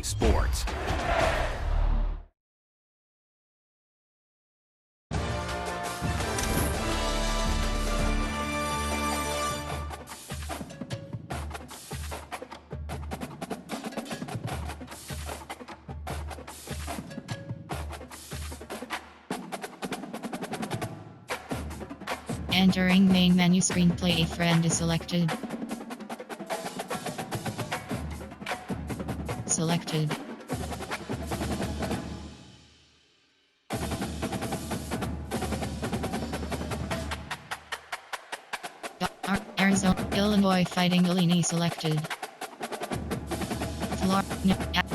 Sports. Entering main menu screen, play a friend is selected. Selected. Arizona, Illinois Fighting Illini selected.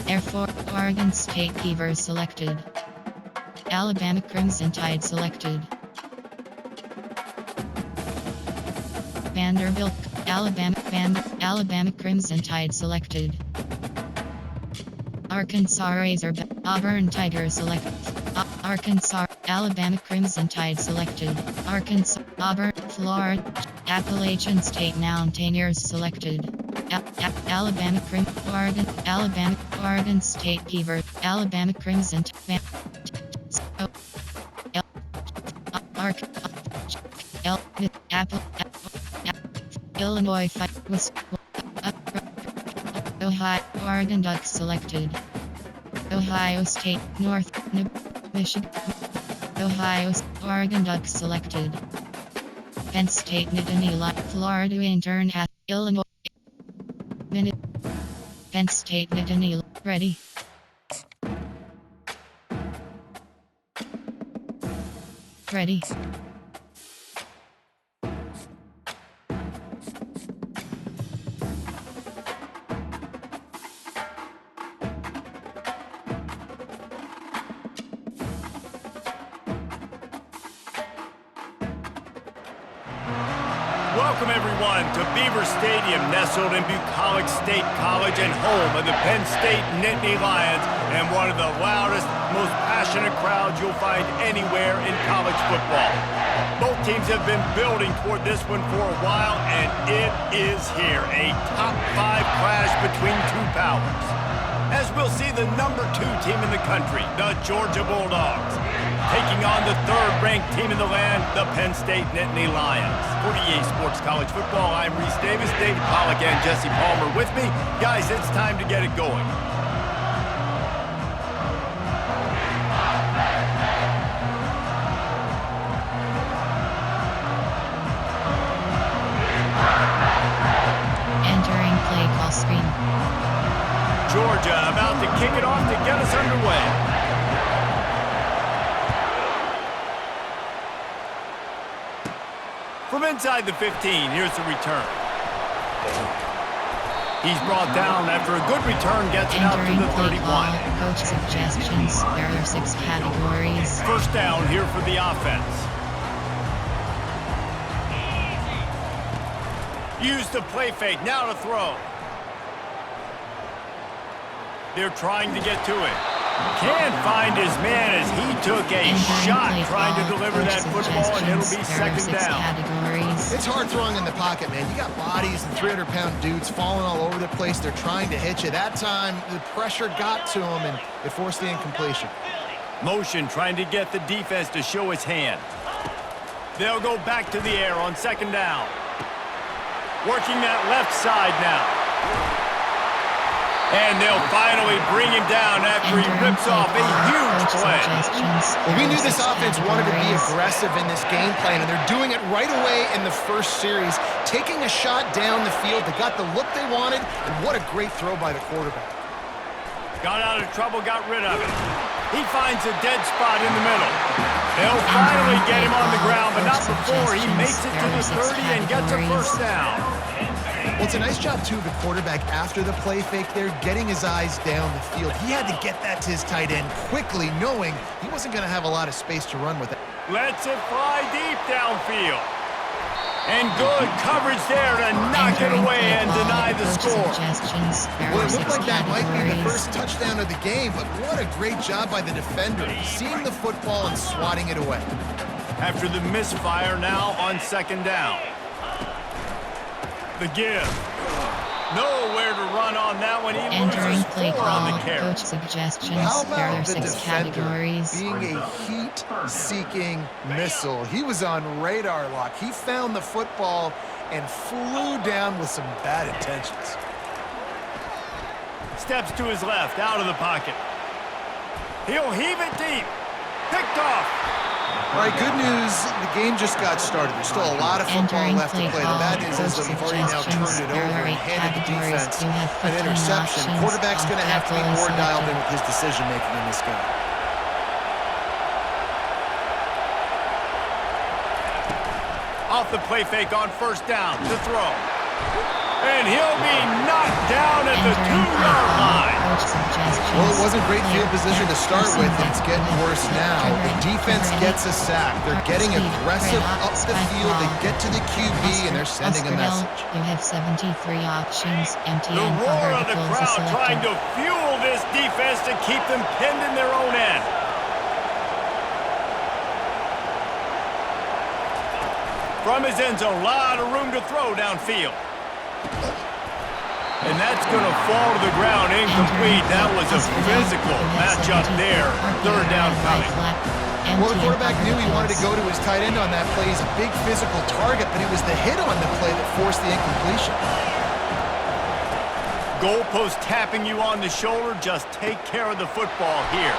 Air Force, Oregon State Beavers selected. Alabama Crimson Tide selected. Vanderbilt, Alabama Crimson Tide selected. Arkansas Razorback, Auburn Tigers selected. Arkansas, Alabama Crimson Tide selected. Arkansas, Auburn, Florida, Appalachian State Mountaineers selected. Alabama Oregon State Beavers, Alabama Crimson Tide. Illinois Ohio, Oregon Ducks selected. Ohio State, North, Michigan. Ohio, Oregon Ducks selected. Penn State, Nittany, Florida Intern, Illinois. Penn State, Nittany, ready. Ready. Welcome everyone to Beaver Stadium, nestled in Bucolic State College and home of the Penn State Nittany Lions, and one of the loudest, most passionate crowds you'll find anywhere in college football. Both teams have been building toward this one for a while, and it is here, a top 5 clash between two powers. As we'll see the number 2 team in the country, the Georgia Bulldogs, taking on the 3rd-ranked team in the land, the Penn State Nittany Lions. For EA Sports College Football, I'm Reese Davis, David Pollack, and Jesse Palmer with me. Guys, it's time to get it going. Entering play call screen. Georgia about to kick it off to get us underway. From inside the 15, here's the return. He's brought down after a good return, gets it out to the 31. Coach suggestions, there are 6 categories. First down here for the offense. Use the play fake, now to throw. They're trying to get to it. Can't find his man as he took a shot trying to deliver that football, and it'll be second down. Categories. It's hard throwing in the pocket, man. You got bodies and 300-pound dudes falling all over the place. They're trying to hit you. That time, the pressure got to him, and it forced the incompletion. Motion trying to get the defense to show his hand. They'll go back to the air on second down. Working that left side now. And they'll finally bring him down after he rips off a huge play. Well, we knew this offense wanted to be aggressive in this game plan, and they're doing it right away in the first series, taking a shot down the field. They got the look they wanted, and what a great throw by the quarterback. Got out of trouble, got rid of it. He finds a dead spot in the middle. They'll finally get him on the ground, but not before he makes it to the 30 and gets a first down. Well, it's a nice job, too, of the quarterback after the play fake there, getting his eyes down the field. He had to get that to his tight end quickly, knowing he wasn't going to have a lot of space to run with it. Lets it fly deep downfield. And good coverage there to knock it away and deny the score. Well, it looked like that might be the first touchdown of the game, but what a great job by the defender, seeing the football and swatting it away. After the misfire, now on second down. The give. Nowhere to run on that one. He Entering loses play 4 on the call, carry. coach suggestions. How There are about the 6 defender categories. being a heat-seeking missile? He was on radar lock. He found the football and flew down with some bad intentions. Steps to his left, out of the pocket. He'll heave it deep. Picked off. All right, good news. The game just got started. There's still a lot of football Entering left to play play. The call, bad news is that we've already now turned it There over are and 8 handed the categories. defense You have an 15 interception. options. Quarterback's going to have to be Off-tackle more is dialed in selected. with his decision-making in this game. Off the play fake on first down to throw. And he'll be knocked down at the Entering 2-yard play call, line. coach suggestions. Well, it wasn't great Player field position to start pressing with, and it's back. getting worse now. The defense gets a sack. They're getting aggressive up the field. They get to the QB, and they're sending a Oscar Hill, message. You have 73 options. Empty The and roar of the verticals is crowd trying selected. to fuel this defense to keep them pinned in their own end. From his end zone, a lot of room to throw downfield. And that's going to fall to the ground incomplete. That was a physical matchup there. Third down coming. Well, the quarterback knew he wanted to go to his tight end on that play. He's a big physical target, but it was the hit on the play that forced the incompletion. Goalpost tapping you on the shoulder. Just take care of the football here.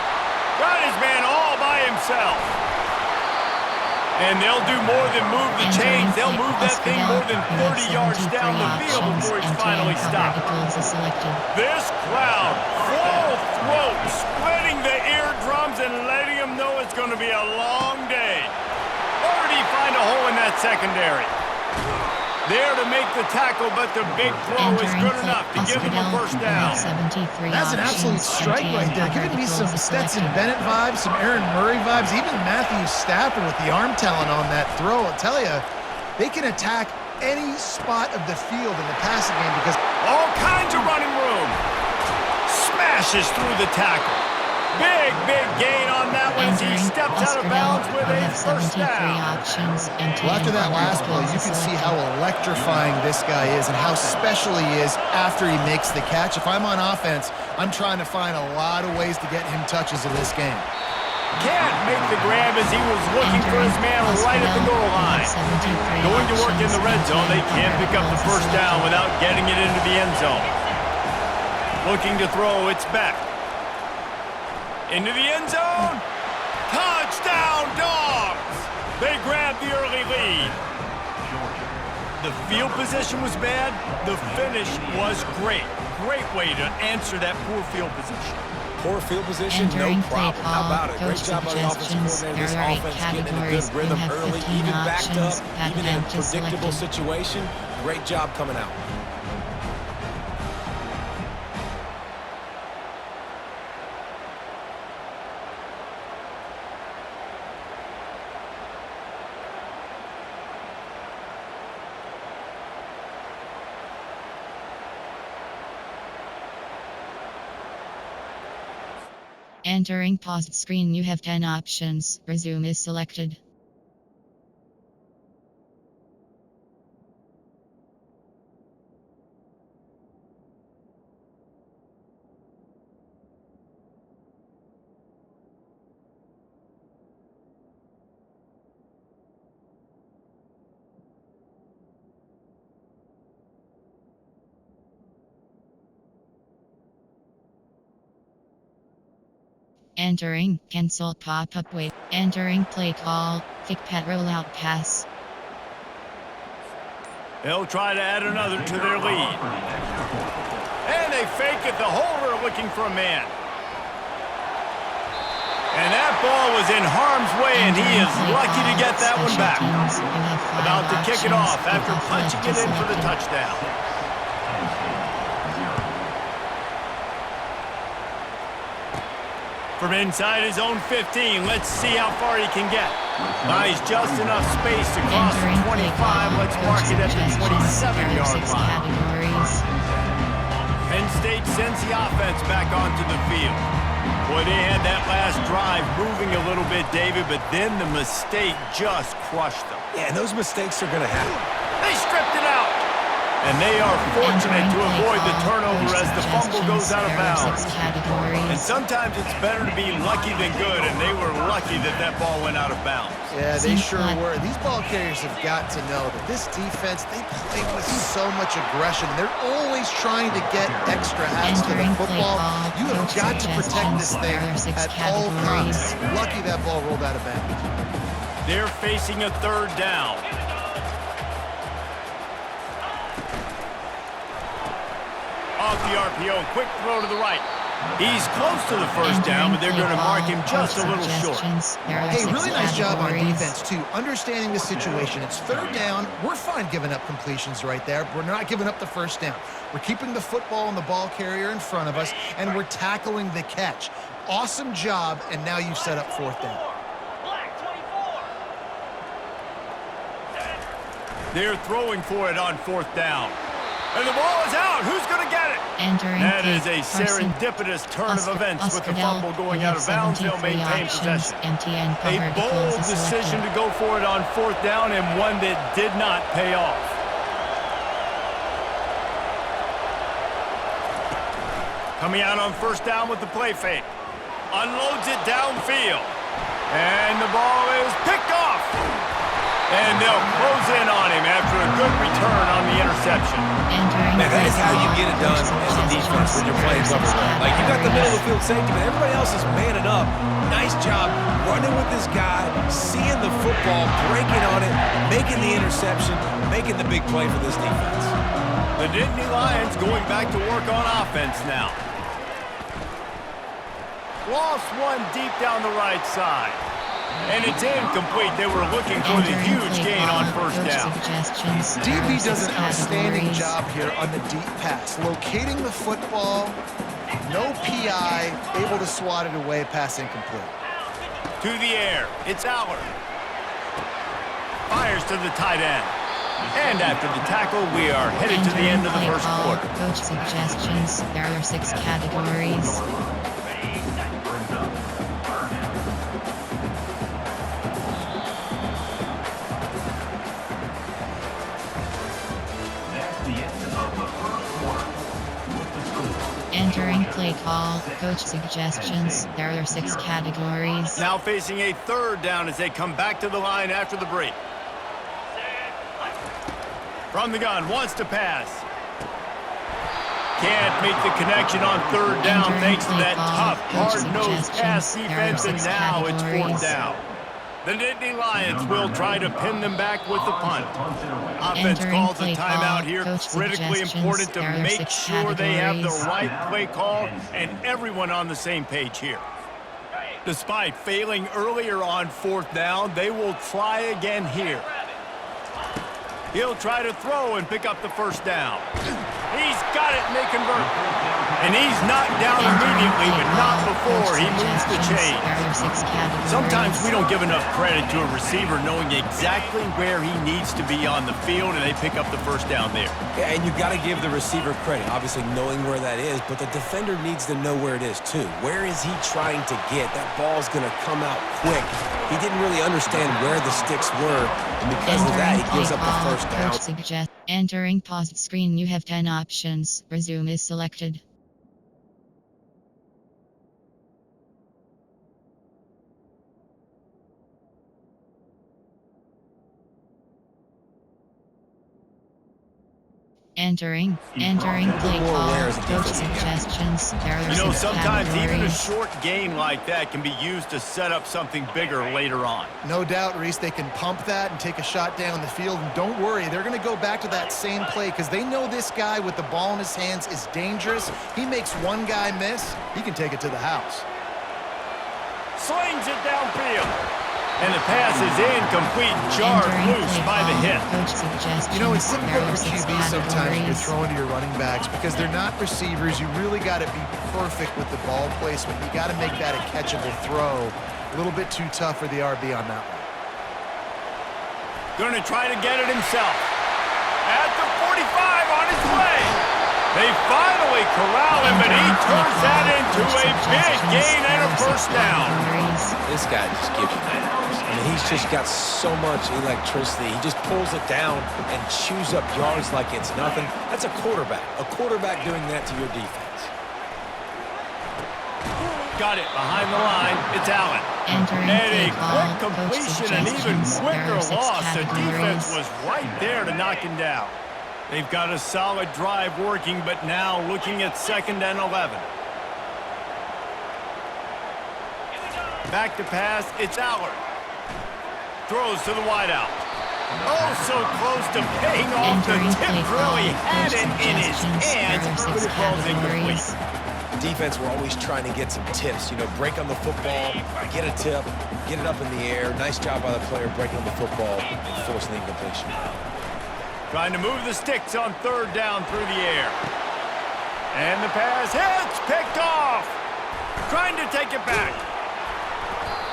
Got his man all by himself. And they'll do more than move the chains. They'll move that thing more than 30 yards down the field before he's finally stopped. This crowd, full throat, splitting the eardrums and letting them know it's going to be a long day. Or did he find a hole in that secondary? There to make the tackle, but the big throw is good enough to give him a first down. That's an absolute strike right there. Giving me some Stetson Bennett vibes, some Aaron Murray vibes, even Matthew Stafford with the arm talent on that throw. I'll tell you, they can attack any spot of the field in the passing game because all kinds of running room. Smashes through the tackle. Big gain on that one as he steps out of bounds with a first down. Well, after that last play, you can see how electrifying this guy is and how special he is after he makes the catch. If I'm on offense, I'm trying to find a lot of ways to get him touches in this game. Can't make the grab as he was looking for his man right at the goal line. Going to work in the red zone, they can't pick up the first down without getting it into the end zone. Looking to throw, it's back. Into the end zone. Touchdown, Dogs! They grabbed the early lead. The field position was bad. The finish was great. Great way to answer that poor field position. Poor field position, no problem. How about it? Great job by the offensive coordinator. This offense getting in a good rhythm early, even backed up, even in a predictable situation. Great job coming out. Entering paused screen, you have 10 options. Resume is selected. Entering cancel pop-up wait. Entering play call. Kick pad rollout pass. They'll try to add another to their lead. And they fake it. The holder looking for a man. And that ball was in harm's way, and he is lucky to get that one back. About to kick it off after punching it in for the touchdown. From inside his own 15, let's see how far he can get. Buys just enough space to cross the 25. Let's mark it at the 27-yard line. Penn State sends the offense back onto the field. Boy, they had that last drive moving a little bit, David, but then the mistake just crushed them. Yeah, and those mistakes are going to happen. They stripped it out. And they are fortunate to avoid the turnover as the fumble goes out of bounds. And sometimes it's better to be lucky than good, and they were lucky that that ball went out of bounds. Yeah, they sure were. These ball carriers have got to know that this defense, they play with so much aggression. They're always trying to get extra hats to the football. You have got to protect this thing at all times. Lucky that ball rolled out of bounds. They're facing a third down. Off the RPO, quick throw to the right. He's close to the first down, but they're going to mark him just a little short. Hey, really nice job on defense, too. Understanding the situation. It's third down. We're fine giving up completions right there. We're not giving up the first down. We're keeping the football and the ball carrier in front of us, and we're tackling the catch. Awesome job, and now you've set up fourth down. They're throwing for it on fourth down. And the ball is out. Who's going to get it? That is a serendipitous turn of events with the fumble going out of bounds. They'll maintain possession. A bold decision to go for it on fourth down, and one that did not pay off. Coming out on first down with the play fake. Unloads it downfield. And the ball is picked off. And they'll close in on him after a good return on the interception. Man, that is how you get it done as a defense when you're playing cover one. Like, you got the middle of the field safety, but everybody else is manning up. Nice job running with this guy, seeing the football, breaking on it, making the interception, making the big play for this defense. The Nittany Lions going back to work on offense now. Lost one deep down the right side. And it's incomplete. They were looking for the huge gain on first down. DB does an outstanding job here on the deep pass. Locating the football, no PI, able to swat it away, pass incomplete. To the air, it's Allard. Fires to the tight end. And after the tackle, we are headed to the end of the first quarter. Coach suggestions, there are 6 categories. Entering play call, coach suggestions, there are 6 categories. Now facing a third down as they come back to the line after the break. From the gun, wants to pass. Can't make the connection on third down thanks to that tough, hard-nosed pass defense, and now it's fourth down. The Nittany Lions will try to pin them back with the punt. Offense calls a timeout here. Critically important to make sure they have the right play call and everyone on the same page here. Despite failing earlier on fourth down, they will try again here. He'll try to throw and pick up the first down. He's got it, and they convert. And he's knocked down immediately, but not before he moves the chain. Sometimes we don't give enough credit to a receiver knowing exactly where he needs to be on the field, and they pick up the first down there. Yeah, and you've got to give the receiver credit, obviously knowing where that is, but the defender needs to know where it is too. Where is he trying to get? That ball's going to come out quick. He didn't really understand where the sticks were, and because of that, he gives up the first down. Entering paused screen, you have 10 options. Resume is selected. Entering play call, coach suggestions, there are 6 sometimes categories. even a short gain like that can be used to set up something bigger later on. No doubt, Reese, they can pump that and take a shot down the field, and don't worry, they're going to go back to that same play because they know this guy with the ball in his hands is dangerous. He makes one guy miss, he can take it to the house. Slings it downfield. And the pass is incomplete, jarred loose by the hit. You know, it's difficult for QB sometimes when you're throwing to your running backs because they're not receivers. You really got to be perfect with the ball placement. You got to make that a catchable throw. A little bit too tough for the RB on that one. Going to try to get it himself. At the 45 on his way. They finally they corral him, but he turns that into a big gain and a first down. This guy just gives you nightmares. I mean, he's just got so much electricity. He just pulls it down and chews up yards like it's nothing. That's a quarterback. A quarterback doing that to your defense. Got it behind the line. It's Allen. Entering And a play call, quick coach completion, an even suggestions. quicker There are 6 loss. The defense categories. was right there to knock him down. They've got a solid drive working, but now looking at 2nd and 11. Back to pass, it's Allard. Throws to the wideout. Oh, so close to paying off the Entering tip play drill. He call, had coach it in his suggestions. hands, There are but 6 it falls incomplete. categories. Defense, we're always trying to get some tips. You know, break on the football, get a tip, get it up in the air. Nice job by the player breaking on the football and forcing the incompletion. Trying to move the sticks on 3rd down through the air. And the pass hits, picked off. Trying to take it back.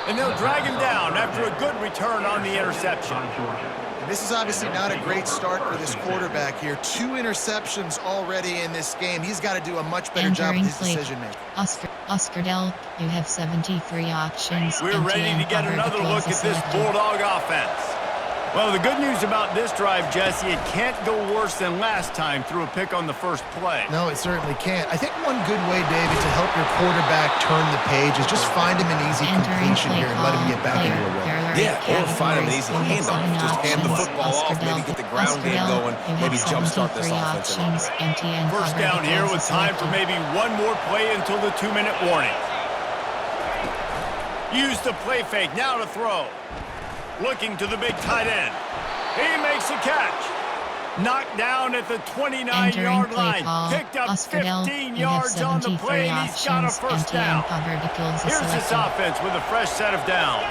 And they'll drag him down after a good return on the interception. This is obviously not a great start for this quarterback here. 2 interceptions already in this game. He's got to do a much better job with Entering his play. decision-making. Oscar Del, you have 73 options. We're ready to get another look at this Bulldog offense. Well, the good news about this drive, Jesse, it can't go worse than last time through a pick on the first play. No, it certainly can't. I think one good way, David, to help your quarterback turn the page is just find him an easy completion here and let him get back into a rhythm. Yeah, or find him an easy handoff. Just hand the football off, maybe get the ground game going, maybe jumpstart this offense. First down here with time for maybe one more play until the 2-minute warning. Use the play fake, now to throw. Looking to the big tight end. He makes a catch. Knocked down at the 29-yard line. Picked up 15 yards on the play, and he's got a first down. Here's this offense with a fresh set of downs.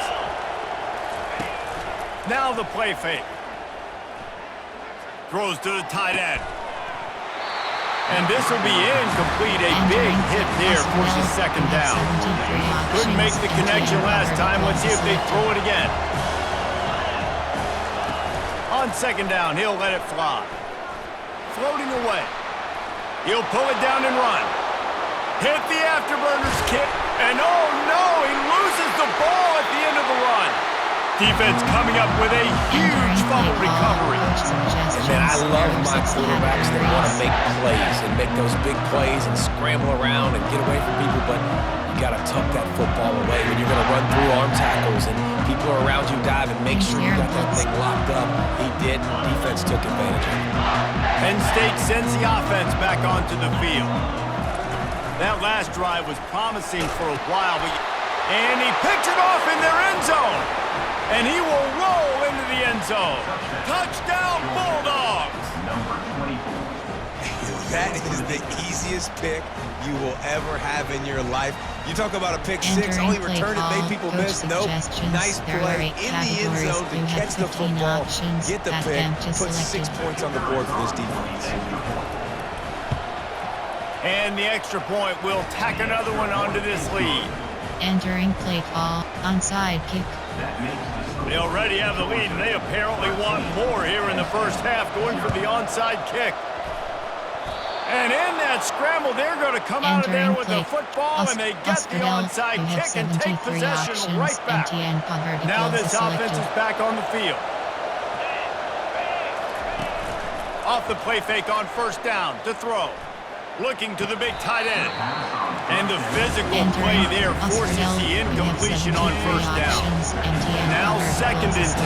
Now the play fake. Throws to the tight end. And this will be incomplete. A big hit there forces 2nd down. Couldn't make the connection last time. Let's see if they throw it again. On 2nd down, he'll let it fly. Floating away. He'll pull it down and run. Hit the afterburners kick. And oh no, he loses the ball at the end of the run. Defense coming up with a huge fumble recovery. And man, I love my quarterbacks that want to make plays and make those big plays and scramble around and get away from people, but you got to tuck that football away when you're going to run through arm tackles and people are around you diving. Make sure you got that thing locked up. He did. Defense took advantage of it. Penn State sends the offense back onto the field. That last drive was promising for a while, and he picks it off in their end zone. And he will roll into the end zone. Touchdown, Bulldogs! That is the easiest pick you will ever have in your life. You talk about a pick six, only returned it, made people miss. Nope. Nice play in the end zone to catch the football, get the pick, put 6 points on the board for this defense. And the extra point will tack another one onto this lead. Entering play call, onside kick. They already have the lead, and they apparently want more here in the first half, going for the onside kick. And in that scramble, they're going to come out of there with the football, and they get the onside kick and take possession right back. Now this offense is back on the field. Off the play fake on 1st down to throw. Looking to the big tight end. And the physical play there forces the incompletion on 1st down. Now 2nd and 10.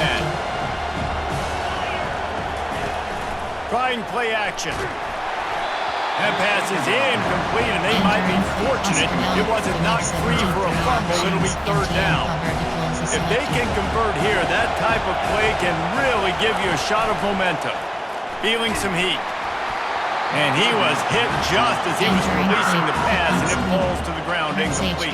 Trying play action. That pass is incomplete, and they might be fortunate it wasn't knocked free for a fumble. It'll be 3rd down. If they can convert here, that type of play can really give you a shot of momentum. Feeling some heat. And he was hit just as he was releasing the pass, and it falls to the ground incomplete.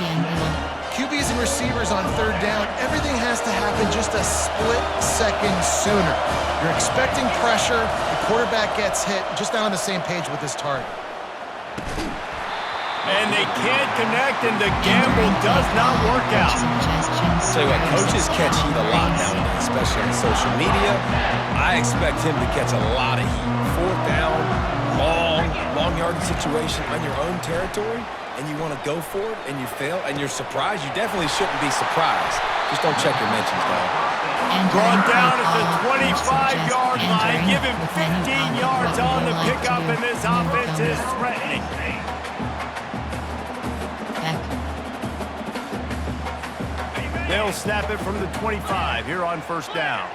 QBs and receivers on 3rd down, everything has to happen just a split second sooner. You're expecting pressure, the quarterback gets hit, just not on the same page with his target. And they can't connect, and the gamble does not work out. Tell you what, coaches catch heat a lot nowadays, especially on social media. I expect him to catch a lot of heat. 4th down, long uncharted situation on your own territory and you want to go for it and you fail and you're surprised, you definitely shouldn't be surprised. Just don't check your mentions, dog. Brought down at the 25-yard line. Give him 15 yards on the pickup, and this offense is threatening. They'll snap it from the 25 here on first down.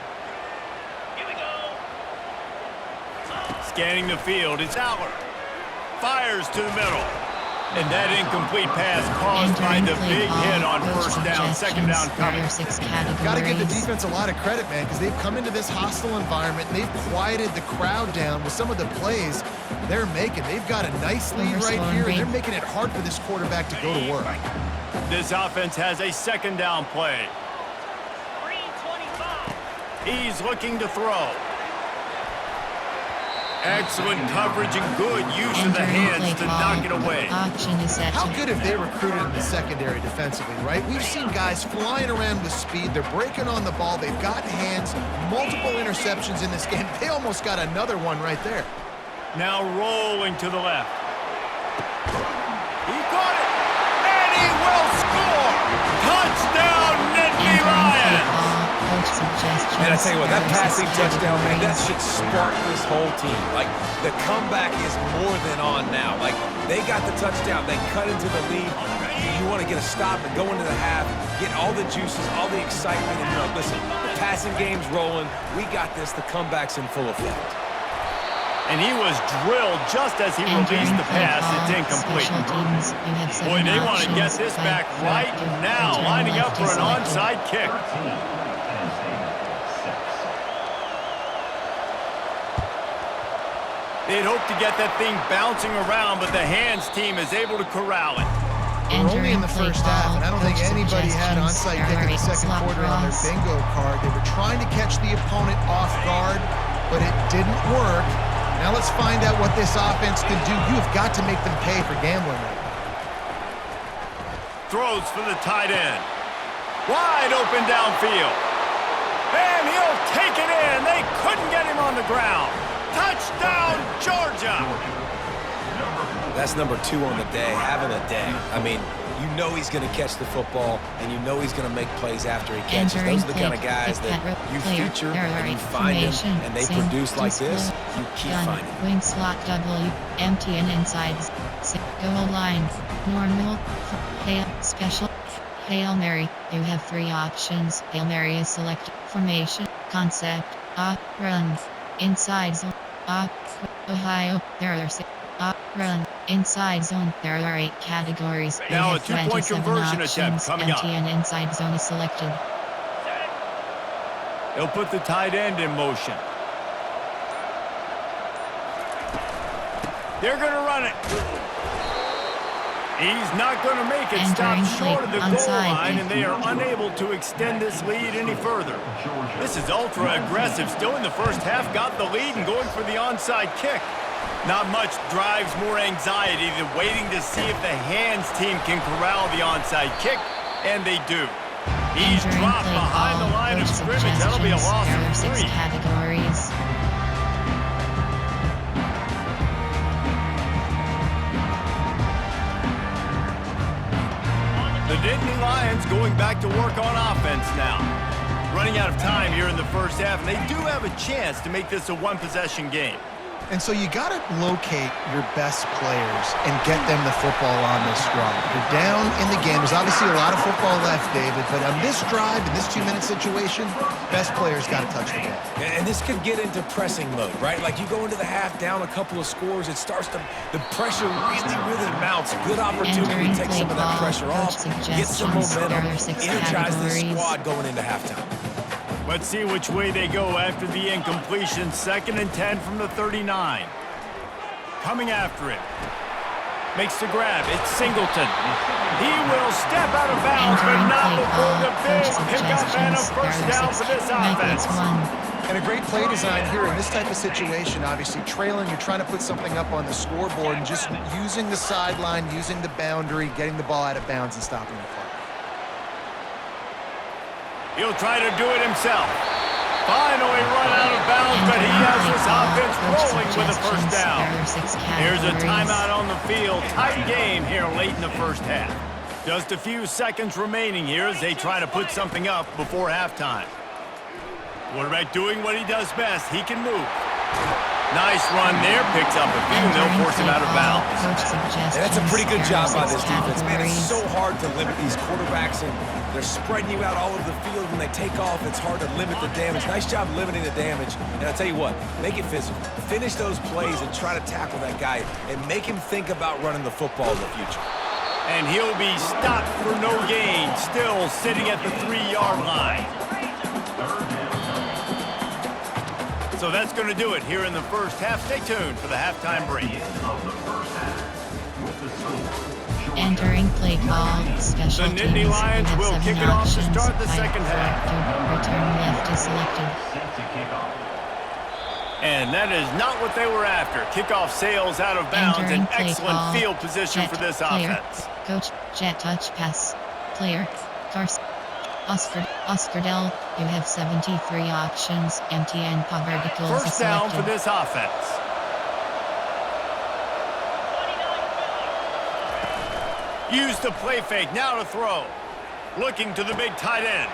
Scanning the field, it's Aller. Fires to the middle. And that incomplete pass caused by the big hit on first down, second down coming. Got to give the defense a lot of credit, man, because they've come into this hostile environment and they've quieted the crowd down with some of the plays they're making. They've got a nice lead right here, and they're making it hard for this quarterback to go to work. This offense has a second down play. He's looking to throw. Excellent coverage and good use of the hands to knock it away. How good have they recruited in the secondary defensively, right? We've seen guys flying around with speed. They're breaking on the ball. They've got hands. Multiple interceptions in this game. They almost got another one right there. Now rolling to the left. He got it, and he will score. Touchdown, Nittany Lions. Man, I tell you what, that passing touchdown, man, that should spark this whole team. Like, the comeback is more than on now. Like, they got the touchdown. They cut into the lead. You want to get a stop and go into the half, get all the juices, all the excitement. And, you know, listen, the passing game's rolling. We got this. The comeback's in full effect. And he was drilled just as he released the pass. It's incomplete. Boy, they want to get this back right now, lining up for an onside kick. They'd hope to get that thing bouncing around, but the hands team is able to corral it. We're only in the first half, and I don't think anybody had onside kick in the second quarter on their bingo card. They were trying to catch the opponent off guard, but it didn't work. Now let's find out what this offense can do. You've got to make them pay for gambling right now. Throws for the tight end. Wide open downfield. And he'll take it in. They couldn't get him on the ground. Touchdown, Georgia! That's number 2 on the day, having a day. I mean, you know he's going to catch the football, and you know he's going to make plays after he catches. Those are the kind of guys that you feature and you find them, and they produce like this, you keep finding them. Wing slot W, empty and inside. Goal line, normal, Hail, special, Hail Mary. You have 3 options. Hail Mary is selected. Formation, concept, run. Inside zone, Ohio, there are 6, run. Inside zone, there are 8 categories. Now a 2-point conversion attempt coming up. Empty and inside zone is selected. They'll put the tight end in motion. They're going to run it. He's not going to make it. Stop short of the goal line, and they are unable to extend this lead any further. This is ultra-aggressive. Still in the first half, got the lead and going for the onside kick. Not much drives more anxiety than waiting to see if the hands team can corral the onside kick, and they do. He's dropped behind the line of scrimmage. That'll be a loss of 3. Categories. The Nittany Lions going back to work on offense now. Running out of time here in the first half, and they do have a chance to make this a one-possession game. And so you got to locate your best players and get them the football on this drive. You're down in the game. There's obviously a lot of football left, David, but on this drive, in this 2-minute situation, best players got to touch the ball. And this could get into pressing mode, right? Like you go into the half down a couple of scores, it starts to, the pressure really mounts. Good opportunity to take some of that pressure off, get some momentum, energize this squad going into halftime. Let's see which way they go after the incompletion. 2nd and 10 from the 39. Coming after it. Makes the grab. It's Singleton. He will step out of bounds, but not before the big pickup and a first down for this offense. And a great play design here in this type of situation. Obviously trailing, you're trying to put something up on the scoreboard and just using the sideline, using the boundary, getting the ball out of bounds and stopping the clock. He'll try to do it himself. Finally run out of bounds, but he has this offense rolling with a first down. Here's a timeout on the field. Tight game here late in the first half. Just a few seconds remaining here as they try to put something up before halftime. Quarterback doing what he does best. He can move. Nice run there. Picks up a few, and they'll force him out of bounds. And that's a pretty good job by this defense. Man, it's so hard to limit these quarterbacks, and they're spreading you out all over the field. When they take off, it's hard to limit the damage. Nice job limiting the damage. And I'll tell you what, make it physical. Finish those plays and try to tackle that guy and make him think about running the football in the future. And he'll be stopped for no gain, still sitting at the 3-yard line. So that's going to do it here in the first half. Stay tuned for the halftime break. Entering play call, special The Nittany teams. Lions You have will 7 kick it off to options. start the Fight second half. selected. Return left is selected. And that is not what they were after. Kickoff sails out of bounds. Entering An play excellent call. field position Jet for this player. offense. Coach, jet touch pass. Player, Garcia. Oscar Del, you have 73 options. Empty and verticals is First down for selected. this offense. Use the play fake, now to throw. Looking to the big tight end.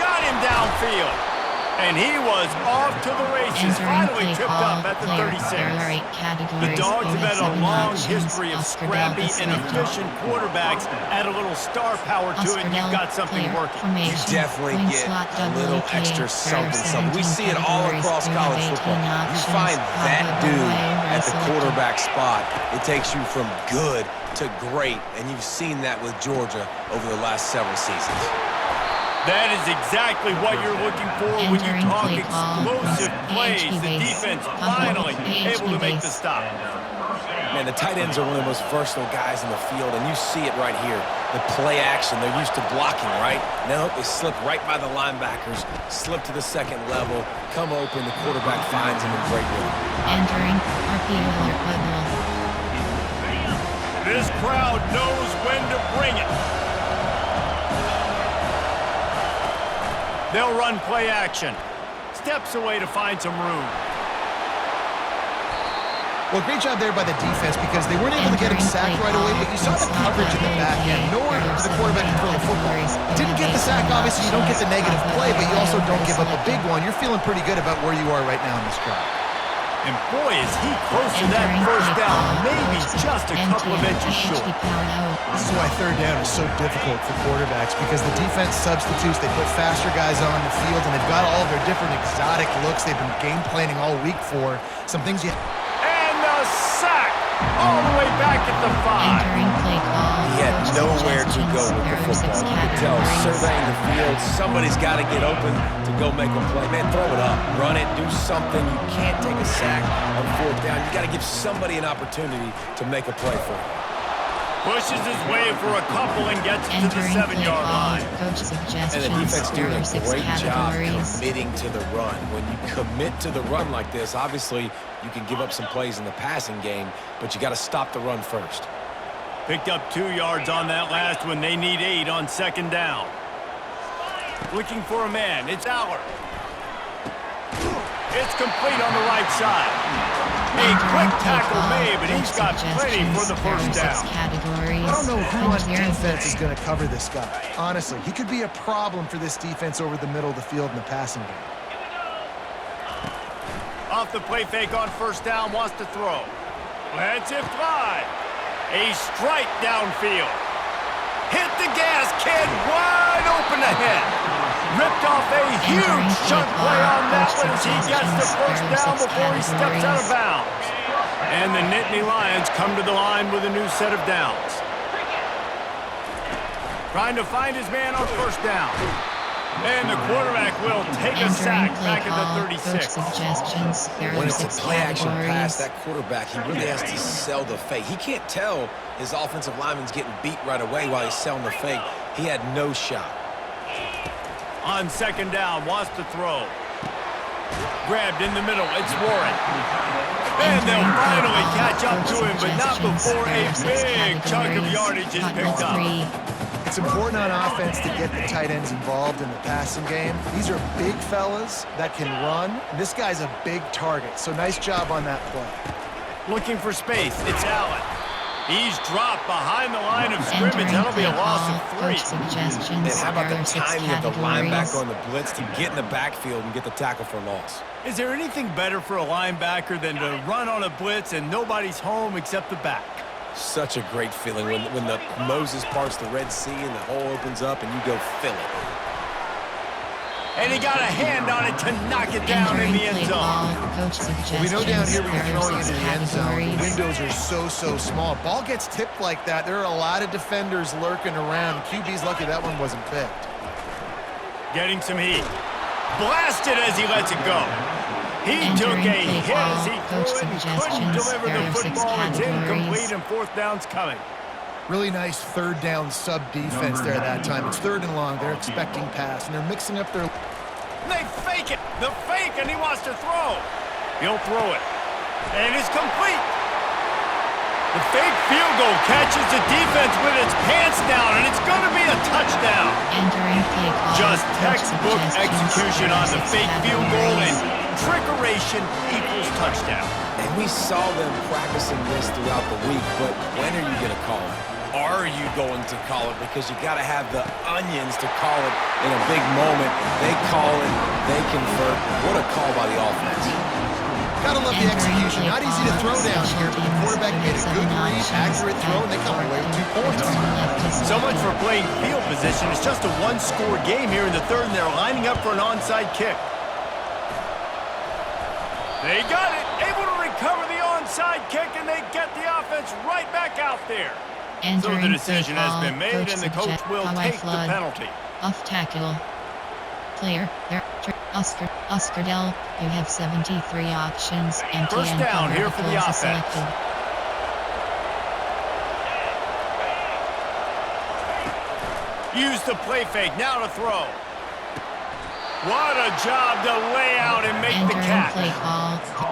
Got him downfield. And he was off to the races. Finally tripped up at the 36. The Dogs have had a long history of scrappy and efficient quarterbacks. Add a little star power to it, and you've got something working. You definitely get a little extra something. We see it all across college football. You find that dude at the quarterback spot, it takes you from good to great, and you've seen that with Georgia over the last several seasons. That is exactly what you're looking for when you talk explosive plays. The defense finally able to make the stop. Man, the tight ends are one of the most versatile guys in the field, and you see it right here. The play action, they're used to blocking, right? Now they slip right by the linebackers, slip to the second level, come open, the quarterback finds them in great rhythm. Entering RPO alert bubble. This crowd knows when to bring it. They'll run play action. Steps away to find some room. Well, great job there by the defense because they weren't able to get him sacked right away, but you saw the coverage in the back end. Nowhere for the quarterback to throw the football. Didn't get the sack, obviously you don't get the negative play, but you also don't give up a big one. You're feeling pretty good about where you are right now in this drive. And boy, is he close to that first down. Maybe just a couple of inches short. This is why third down is so difficult for quarterbacks because the defense substitutes. They put faster guys on the field, and they've got all their different exotic looks they've been game planning all week for. Some things you... And the sack all the way back at the 5. Entering play call. He had nowhere to go with the football. You could tell, surveying the field, somebody's got to get open to go make a play. Man, throw it up, run it, do something. You can't take a sack on fourth down. You got to give somebody an opportunity to make a play for him. Pushes his way for a couple and gets to the 7-yard line. And the defense doing a great job committing to the run. When you commit to the run like this, obviously you can give up some plays in the passing game, but you got to stop the run first. Picked up 2 yards on that last one. They need 8 on second down. Looking for a man. It's Aller. It's complete on the right side. A quick tackle made, but he's got plenty for the first down. I don't know who on defense is going to cover this guy. Honestly, he could be a problem for this defense over the middle of the field in the passing game. Off the play fake on first down, wants to throw. Lets it fly. A strike downfield. Hit the gas, kid, wide open ahead. Ripped off a huge chunk play on that one as he gets the first down before he steps out of bounds. And the Nittany Lions come to the line with a new set of downs. Trying to find his man on first down. And the quarterback will take a sack back at the 36. When it's a play-action pass, that quarterback, he really has to sell the fake. He can't tell his offensive lineman's getting beat right away while he's selling the fake. He had no shot. On second down, wants to throw. Grabbed in the middle, it's Warren. And they'll finally catch up to him, but not before a big chunk of yardage is picked up. It's important on offense to get the tight ends involved in the passing game. These are big fellas that can run. This guy's a big target, so nice job on that play. Looking for space. It's Allen. He's dropped behind the line of scrimmage. That'll be a loss of 3. Suggestions. And how about the timing of the linebacker on categories. the blitz to get in the backfield and get the tackle for loss? Is there anything better for a linebacker than to run on a blitz and nobody's home except the back? Such a great feeling when the Moses parts the Red Sea and the hole opens up and you go fill it. And he got a hand on it to knock it down in the end zone. Well, we know down here when you're throwing into the end zone, the windows are so small. Ball gets tipped like that. There are a lot of defenders lurking around. QB's lucky that one wasn't picked. Getting some heat. Blasted as he lets it go. He took a hit as he threw it and couldn't deliver the football. It's incomplete and 4th down's coming. Really nice 3rd down sub defense there that time. It's 3rd and long. They're expecting pass, and they're mixing up their... They fake it. The fake, and he wants to throw. He'll throw it. And it's complete. The fake field goal catches the defense with its pants down, and it's going to be a touchdown. Just textbook execution on the fake field goal, and trickeration equals touchdown. And we saw them practicing this throughout the week, but when are you going to call it? Are you going to call it? Because you got to have the onions to call it in a big moment. They call it, they convert. What a call by the offense. Gotta love the execution. Not easy to throw down here, but the quarterback made a good read, accurate throw, and they come away with 2 points. So much for playing field position. It's just a 1-score game here in the 3rd, and they're lining up for an onside kick. They got it. Able to recover the onside kick, and they get the offense right back out there. So the decision has been made, and the coach will take the penalty. Off tackle. Player. Oscar Dell. You have 73 options. First down here for the offense. Use the play fake. Now to throw. What a job to lay out and make the catch.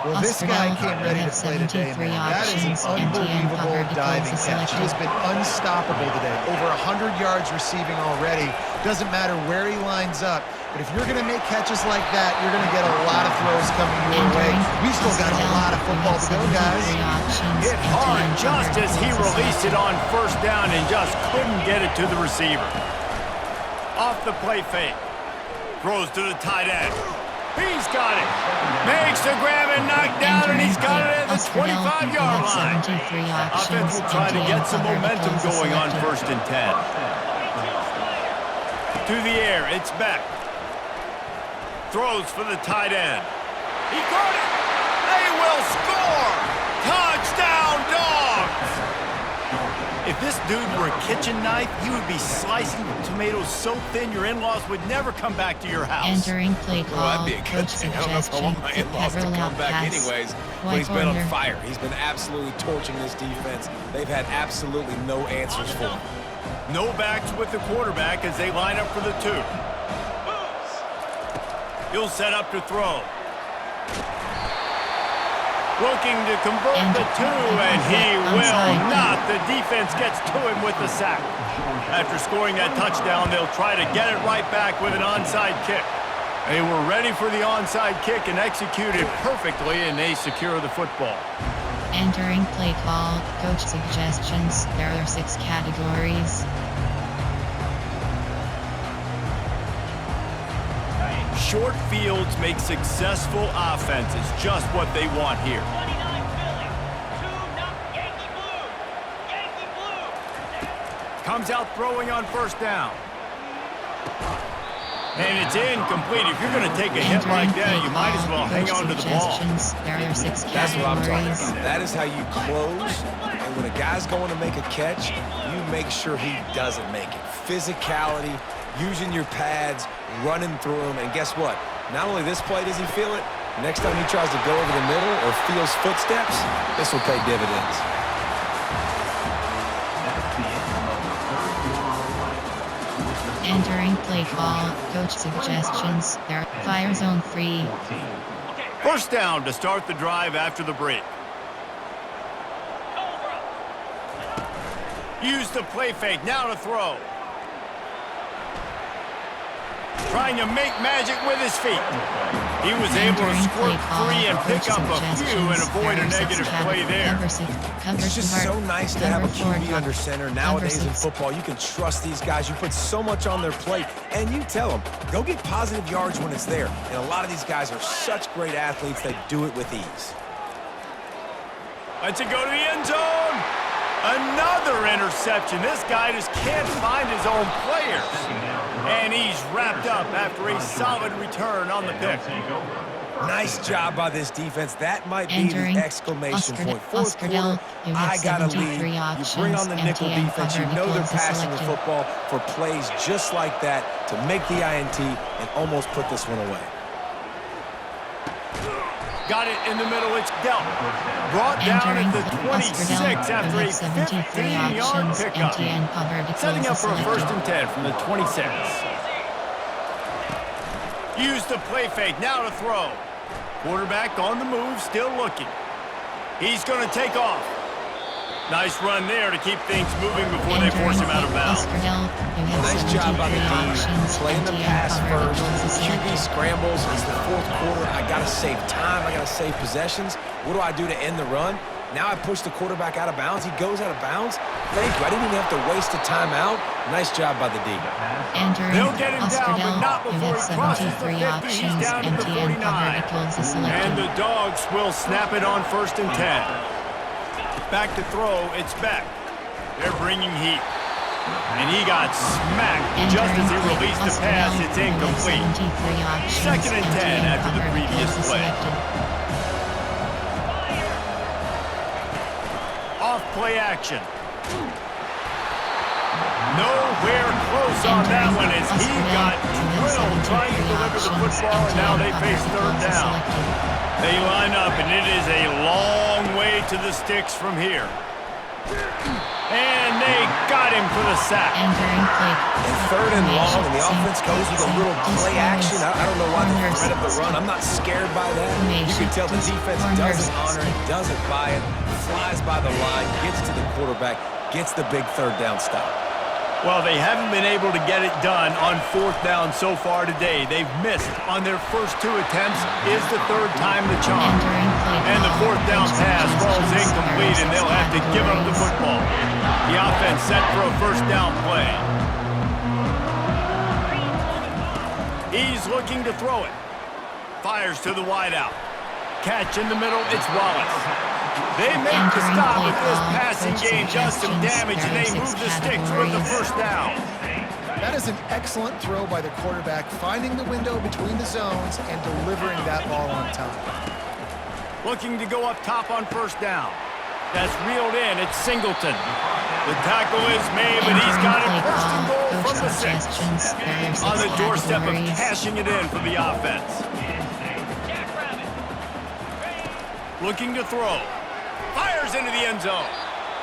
Well, this guy came ready to play today, man. That is an unbelievable diving catch. He has been unstoppable today. Over 100 yards receiving already. Doesn't matter where he lines up. But if you're going to make catches like that, you're going to get a lot of throws coming your way. We've still got a lot of football to go, guys. Hit hard just as he released it on 1st down and just couldn't get it to the receiver. Off the play fake. Throws to the tight end. He's got it. Makes the grab and knock down, and he's got it at the 25-yard line. Offense will try to get some momentum going on 1st and 10. To the air, it's Beck. Throws for the tight end. He got it. They will score. Touchdown, Dogs. If this dude were a kitchen knife, he would be slicing tomatoes so thin your in-laws would never come back to your house. Entering play call. Well, that'd be a good thing. I don't know if I want my in-laws to come back anyways. But he's been on fire. He's been absolutely torching this defense. They've had absolutely no answers for him. No backs with the quarterback as they line up for the 2. He'll set up to throw. Looking to convert the 2, and he will not. The defense gets to him with the sack. After scoring that touchdown, they'll try to get it right back with an onside kick. They were ready for the onside kick and executed perfectly, and they secure the football. Entering play call. Coach suggestions. There are 6 categories. Short fields make successful offenses, just what they want here. 29 Philly, 2 Yankee Blue, Yankee Blue. Comes out throwing on 1st down. And it's incomplete. If you're going to take a hit like that, you might as well hang on to the ball. There are 6 categories. That's what I'm talking about. That is how you close. And when a guy's going to make a catch, you make sure he doesn't make it. Physicality, using your pads, running through them, and guess what? Not only this play does he feel it, next time he tries to go over the middle or feels footsteps, this will pay dividends. Entering play call. Coach suggestions. There are fire zone free. 1st down to start the drive after the break. Use the play fake. Now to throw. trying to make magic with his feet. He was able to squirt free and pick up a few and avoid a negative play there. It's just so nice to have a QB under center. Nowadays in football, you can trust these guys. You put so much on their plate, and you tell them, go get positive yards when it's there. And a lot of these guys are such great athletes, they do it with ease. Let's it go to the end zone. Another interception. This guy just can't find his own players. And he's wrapped up after a solid return on the pick. Nice job by this defense. That might be the exclamation point. Fourth quarter, I got to lead. You bring on the nickel defense. You know they're passing the football for plays just like that to make the INT and almost put this one away. Got it in the middle. It's dealt. Brought down at the 26 after a 15-yard pickup. Setting up for a 1st and 10 from the 26. Use the play fake. Now to throw. Quarterback on the move, still looking. He's going to take off. Nice run there to keep things moving before they force him out of bounds. Nice job by the team. Playing the pass first. QB scrambles. It's the 4th quarter. I got to save time. I got to save possessions. What do I do to end the run? Now I push the quarterback out of bounds. He goes out of bounds. Thank you. I didn't even have to waste a timeout. Nice job by the D. They'll get him down, but not before he crosses the 50. He's down to the 49. And the Dogs will snap it on 1st and 10. Back to throw, it's Beck. They're bringing heat. And he got smacked just as he released the pass. It's incomplete. 2nd and 10 after the previous play. Off play action. Nowhere close on that one as he got drilled trying to deliver the football, and now they face 3rd down. They line up, and it is a long way to the sticks from here. And they got him for the sack. And 3rd and long, and the offense goes with a little play action. I don't know why they threat up the run. I'm not scared by that. You can tell the defense doesn't honor it, doesn't buy it, flies by the line, gets to the quarterback, gets the big 3rd down stop. Well, they haven't been able to get it done on 4th down so far today. They've missed on their first 2 attempts. Is the 3rd time the charm. And the 4th down pass falls incomplete, and they'll have to give up the football. The offense set for a 1st down play. He's looking to throw it. Fires to the wideout. Catch in the middle, it's Wallace. They make the stop, but this passing game does some damage, and they move the sticks with the 1st down. That is an excellent throw by the quarterback, finding the window between the zones and delivering that ball on time. Looking to go up top on 1st down. That's reeled in. It's Singleton. The tackle is made, but he's got it 1st and goal from the 6. On the doorstep of cashing it in for the offense. Looking to throw. Fires into the end zone.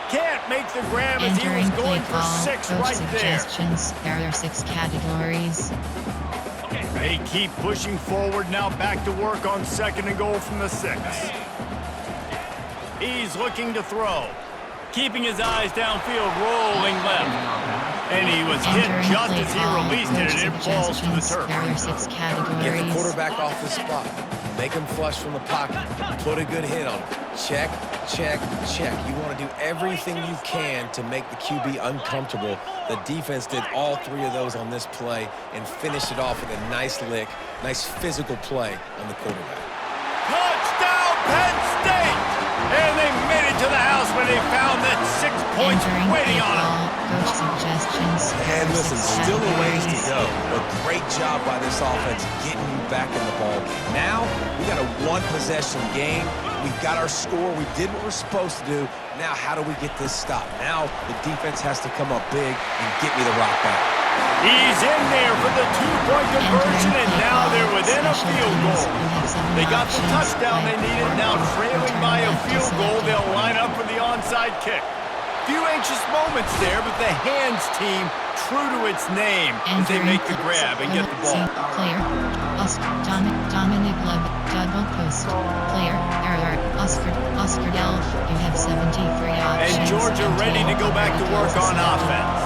Can't make the grab as he was going for 6 right there. There are 6 categories. They keep pushing forward now, back to work on 2nd and goal from the 6. He's looking to throw. Keeping his eyes downfield, rolling left. And he was hit just as he released it, and it falls to the turf. There are 6 categories. Get the quarterback off the spot. Make him flush from the pocket. Put a good hit on him. Check, check, check. You want to do everything you can to make the QB uncomfortable. The defense did all 3 of those on this play and finished it off with a nice lick, nice physical play on the quarterback. Touchdown, Penn State! And they made it to the house when they found that 6 points waiting on them. Coach suggestions. And listen, still a ways to go, but great job by this offense getting you back in the ball game. Now, we got a 1-possession game. We've got our score. We did what we're supposed to do. Now, how do we get this stop? Now, the defense has to come up big and get me the rock back. He's in there for the 2-point conversion, and now they're within a field goal. They got the touchdown they needed. Now trailing by a field goal, they'll line up for the onside kick. Few anxious moments there, but the hands team true to its name as they make the grab and get the ball. Player, Dominic Love, double post. Player, error, Oscar Del. You have 73 options. And Georgia ready to go back to work on offense.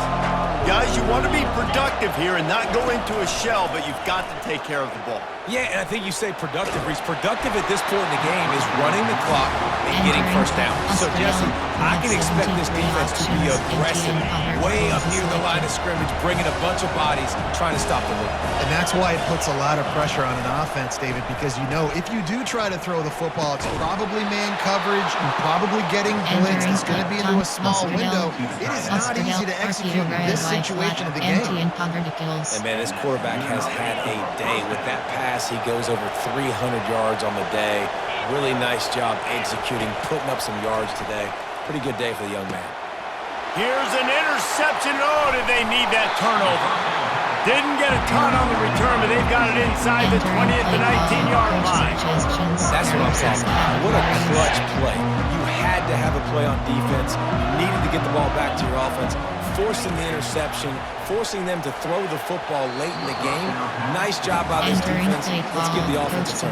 Guys, you want to be productive here and not go into a shell, but you've got to take care of the ball. Yeah, and I think you say productive, Reese. Productive at this point in the game is running the clock and getting first down. So, Jesse, I can expect this defense to be aggressive, way up near the line of scrimmage, bringing a bunch of bodies, trying to stop the lead. And that's why it puts a lot of pressure on an offense, David, because you know if you do try to throw the football, it's probably man coverage and probably getting blitzed. It's going to be into a small window. It is not easy to execute in this situation of the game. And, man, this quarterback has had a day with that pass. He goes over 300 yards on the day. Really nice job executing, putting up some yards today. Pretty good day for the young man. Here's an interception. Oh, did they need that turnover? Didn't get a ton on the return, but they've got it inside the 20 at the 19-yard line. That's what I'm talking about. What a clutch play. You had to have a play on defense. You needed to get the ball back to your offense, forcing the interception, forcing them to throw the football late in the game. Nice job by this defense. Let's give the offense a turn.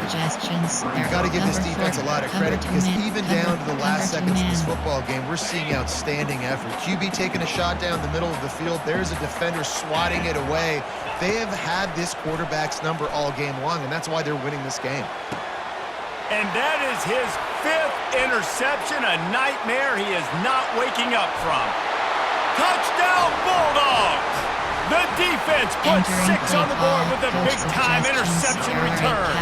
You've got to give this defense a lot of credit because even down to the last seconds of this football game, we're seeing outstanding effort. QB taking a shot down the middle of the field. There's a defender swatting it away. They have had this quarterback's number all game long, and that's why they're winning this game. And that is his 5th interception, a nightmare he is not waking up from. Touchdown, Bulldogs! The defense puts 6 on the board with a big-time interception return.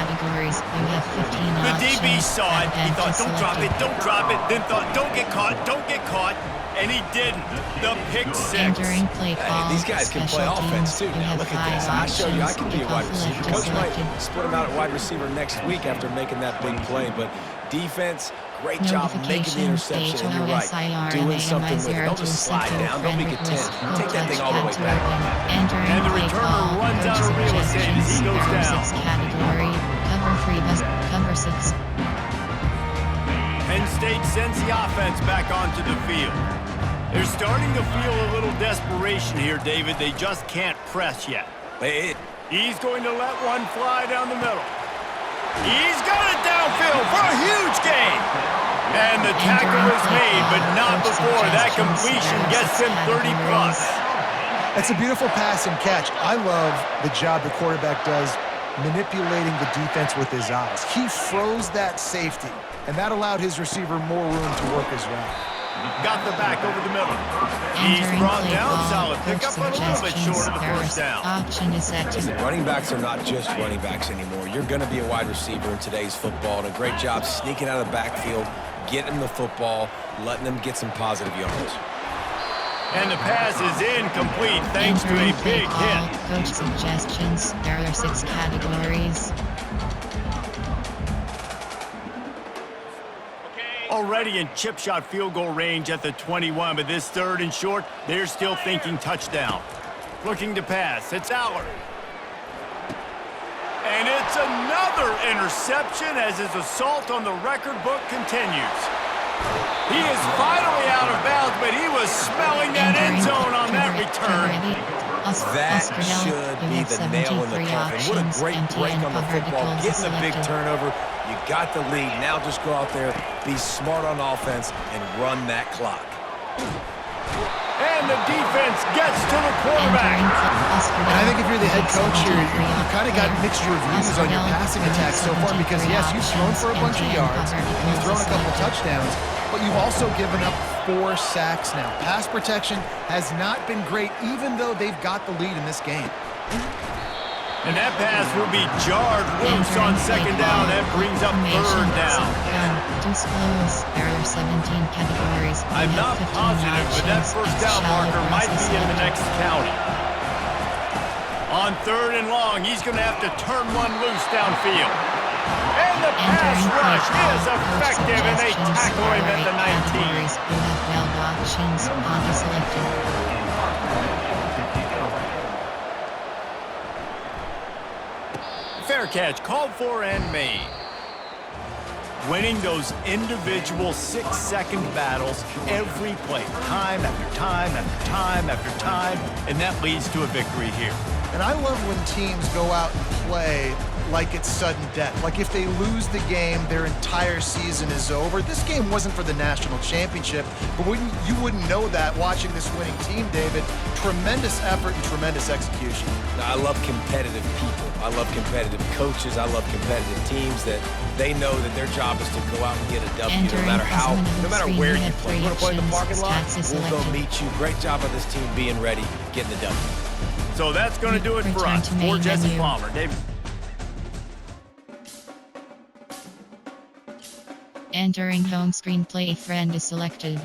The DB saw it. He thought, don't drop it, don't drop it. Then thought, don't get caught, don't get caught. And he didn't. The pick 6. Hey, these guys can play offense, too. Now, look at this. I show you I can be a wide receiver. Coach might split him out at wide receiver next week after making that big play. But defense, great job making the interception. And you're right, doing something with it. Don't just slide down. Don't be content. Take that thing all the way back. And the returner runs out of real estate as he goes down. Cover 6. Penn State sends the offense back onto the field. They're starting to feel a little desperation here, David. They just can't press yet. He's going to let one fly down the middle. He's got it downfield for a huge gain. And the tackle is made, but not before that completion gets him 30+. That's a beautiful pass and catch. I love the job the quarterback does manipulating the defense with his eyes. He froze that safety, and that allowed his receiver more room to work his route. Got the back over the middle. He's brought down, solid pickup, but a little bit short of the first down. Listen, running backs are not just running backs anymore. You're going to be a wide receiver in today's football, and a great job sneaking out of the backfield, getting the football, letting them get some positive yards. And the pass is incomplete thanks to a big hit. Coach suggestions. There are 6 categories. Already in chip shot field goal range at the 21, but this 3rd and short, they're still thinking touchdown. Looking to pass, it's Aller. And it's another interception as his assault on the record book continues. He is finally out of bounds, but he was smelling that end zone on that return. That should be the nail in the coffin. What a great break on the football, getting a big turnover. You got the lead. Now just go out there, be smart on offense, and run that clock. And the defense gets to the quarterback. And I think if you're the head coach here, you've kind of got mixed reviews on your passing attack so far because, yes, you've thrown for a bunch of yards, and you've thrown a couple touchdowns, but you've also given up 4 sacks now. Pass protection has not been great, even though they've got the lead in this game. And that pass will be jarred loose on 2nd down. That brings up 3rd down. Disclose. There are 17 categories. I'm not positive, but that 1st down marker might be in the next county. On 3rd and long, he's going to have to turn one loose downfield. And the pass rush is effective, and they tackle him at the 19. You have 12 options. Selected. Fair catch, called for and made. Winning those individual 6-second battles every play, time after time after time after time, and that leads to a victory here. And I love when teams go out and play like it's sudden death. Like if they lose the game, their entire season is over. This game wasn't for the national championship, but you wouldn't know that watching this winning team, David. Tremendous effort and tremendous execution. I love competitive people. I love competitive coaches. I love competitive teams that they know that their job is to go out and get a W no matter where you play. You want to play in the parking lot? We'll go meet you. Great job of this team being ready, getting the W. So that's going to do it for us. For Jesse Palmer, David. Entering home screen, play friend is selected.